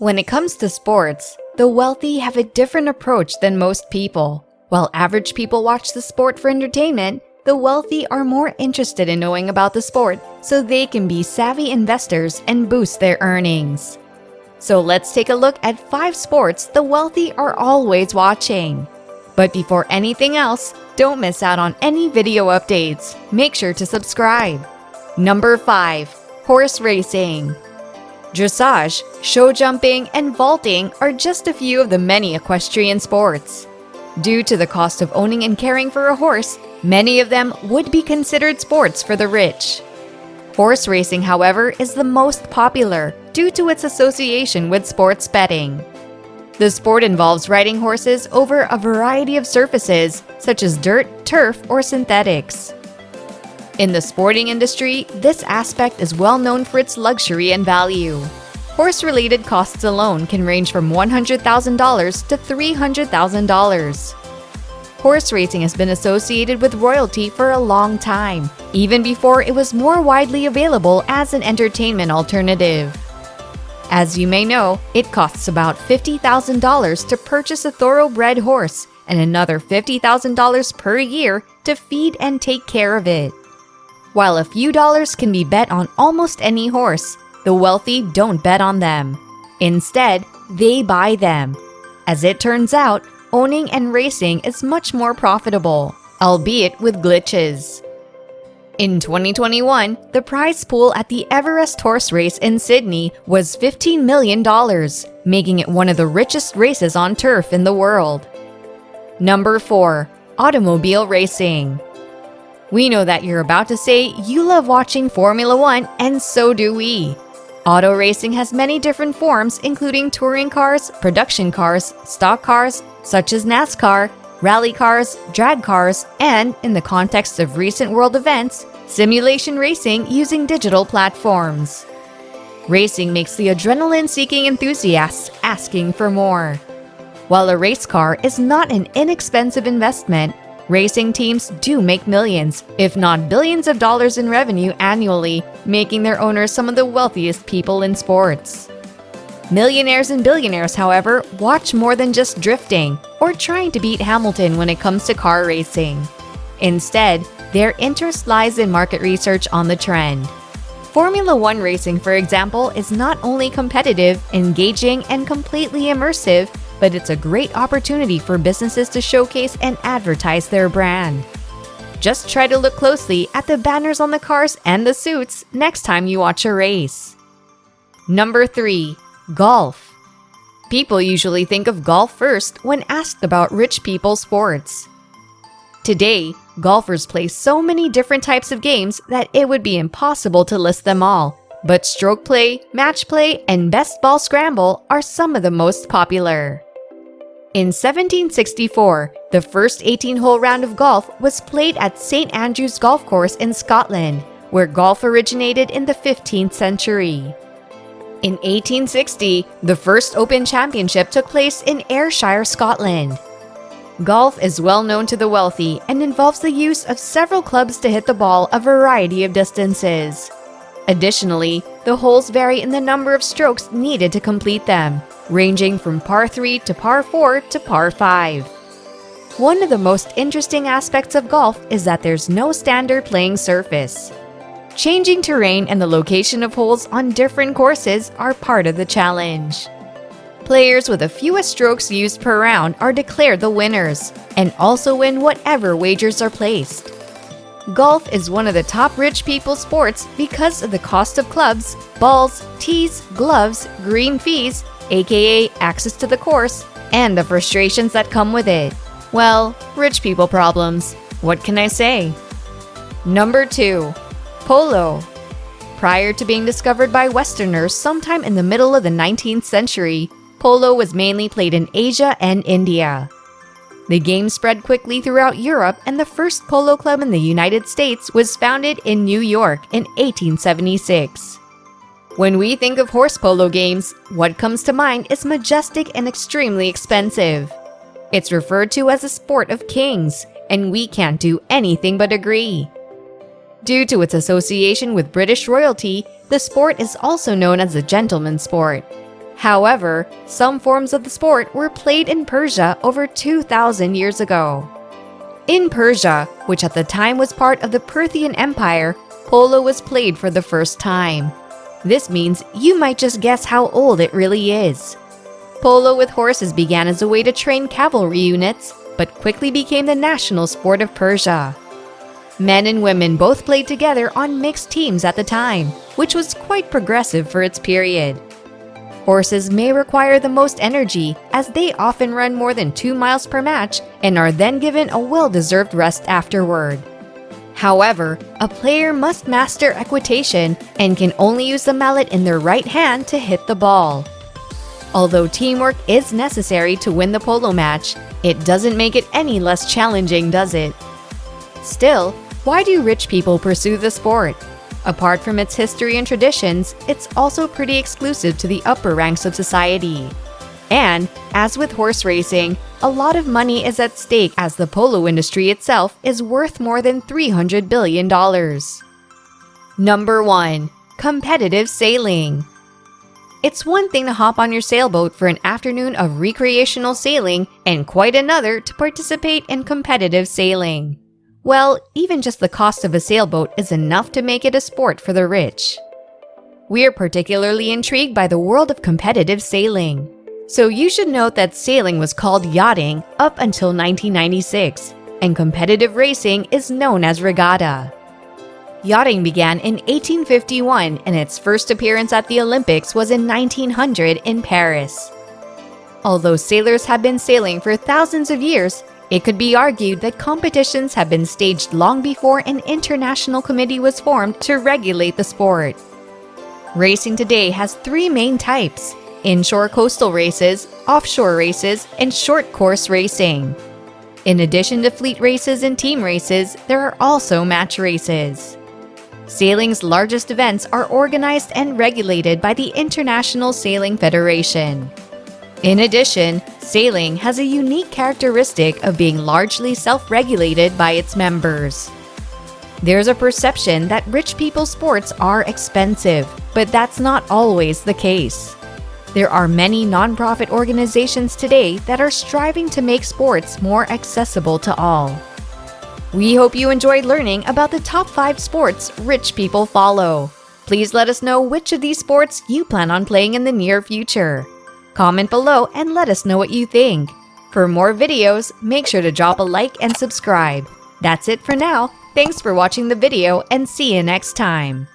When it comes to sports, the wealthy have a different approach than most people. While average people watch the sport for entertainment, the wealthy are more interested in knowing about the sport so they can be savvy investors and boost their earnings. So let's take a look at 5 sports the wealthy are always watching. But before anything else, don't miss out on any video updates. Make sure to subscribe. Number 5. Horse racing. Dressage, show jumping, and vaulting are just a few of the many equestrian sports. Due to the cost of owning and caring for a horse, many of them would be considered sports for the rich. Horse racing, however, is the most popular due to its association with sports betting. The sport involves riding horses over a variety of surfaces, such as dirt, turf, or synthetics. In the sporting industry, this aspect is well known for its luxury and value. Horse-related costs alone can range from $100,000 to $300,000. Horse racing has been associated with royalty for a long time, even before it was more widely available as an entertainment alternative. As you may know, it costs about $50,000 to purchase a thoroughbred horse and another $50,000 per year to feed and take care of it. While a few dollars can be bet on almost any horse, the wealthy don't bet on them. Instead, they buy them. As it turns out, owning and racing is much more profitable, albeit with glitches. In 2021, the prize pool at the Everest horse race in Sydney was $15 million, making it one of the richest races on turf in the world. Number 4. Automobile racing. We know that you're about to say you love watching Formula 1, and so do we. Auto racing has many different forms, including touring cars, production cars, stock cars, such as NASCAR, rally cars, drag cars, and, in the context of recent world events, simulation racing using digital platforms. Racing makes the adrenaline-seeking enthusiasts asking for more. While a race car is not an inexpensive investment, racing teams do make millions, if not billions of dollars in revenue annually, making their owners some of the wealthiest people in sports. Millionaires and billionaires, however, watch more than just drifting or trying to beat Hamilton when it comes to car racing. Instead, their interest lies in market research on the trend. Formula 1 racing, for example, is not only competitive, engaging, and completely immersive, but it's a great opportunity for businesses to showcase and advertise their brand. Just try to look closely at the banners on the cars and the suits next time you watch a race. Number 3. Golf. People usually think of golf first when asked about rich people sports. Today, golfers play so many different types of games that it would be impossible to list them all, but stroke play, match play, and best ball scramble are some of the most popular. In 1764, the first 18-hole round of golf was played at St. Andrew's Golf Course in Scotland, where golf originated in the 15th century. In 1860, the first Open Championship took place in Ayrshire, Scotland. Golf is well known to the wealthy and involves the use of several clubs to hit the ball a variety of distances. Additionally, the holes vary in the number of strokes needed to complete them, ranging from par 3 to par 4 to par 5. One of the most interesting aspects of golf is that there's no standard playing surface. Changing terrain and the location of holes on different courses are part of the challenge. Players with the fewest strokes used per round are declared the winners, and also win whatever wagers are placed. Golf is one of the top rich people sports because of the cost of clubs, balls, tees, gloves, green fees, aka access to the course, and the frustrations that come with it. Well, rich people problems. What can I say? Number 2. Polo. Prior to being discovered by Westerners sometime in the middle of the 19th century, polo was mainly played in Asia and India. The game spread quickly throughout Europe, and the first polo club in the United States was founded in New York in 1876. When we think of horse polo games, what comes to mind is majestic and extremely expensive. It's referred to as a sport of kings, and we can't do anything but agree. Due to its association with British royalty, the sport is also known as a gentleman's sport. However, some forms of the sport were played in Persia over 2,000 years ago. In Persia, which at the time was part of the Parthian Empire, polo was played for the first time. This means you might just guess how old it really is. Polo with horses began as a way to train cavalry units, but quickly became the national sport of Persia. Men and women both played together on mixed teams at the time, which was quite progressive for its period. Horses may require the most energy, as they often run more than 2 miles per match and are then given a well-deserved rest afterward. However, a player must master equitation and can only use the mallet in their right hand to hit the ball. Although teamwork is necessary to win the polo match, it doesn't make it any less challenging, does it? Still, why do rich people pursue the sport? Apart from its history and traditions, it's also pretty exclusive to the upper ranks of society. And, as with horse racing, a lot of money is at stake as the polo industry itself is worth more than $300 billion. Number 1. Competitive sailing. It's one thing to hop on your sailboat for an afternoon of recreational sailing and quite another to participate in competitive sailing. Well, even just the cost of a sailboat is enough to make it a sport for the rich. We're particularly intrigued by the world of competitive sailing. So you should note that sailing was called yachting up until 1996, and competitive racing is known as regatta. Yachting began in 1851 and its first appearance at the Olympics was in 1900 in Paris. Although sailors have been sailing for thousands of years, it could be argued that competitions have been staged long before an international committee was formed to regulate the sport. Racing today has 3 main types: inshore coastal races, offshore races, and short course racing. In addition to fleet races and team races, there are also match races. Sailing's largest events are organized and regulated by the International Sailing Federation. In addition, sailing has a unique characteristic of being largely self-regulated by its members. There's a perception that rich people's sports are expensive, but that's not always the case. There are many nonprofit organizations today that are striving to make sports more accessible to all. We hope you enjoyed learning about the top 5 sports rich people follow. Please let us know which of these sports you plan on playing in the near future. Comment below and let us know what you think. For more videos, make sure to drop a like and subscribe. That's it for now. Thanks for watching the video and see you next time.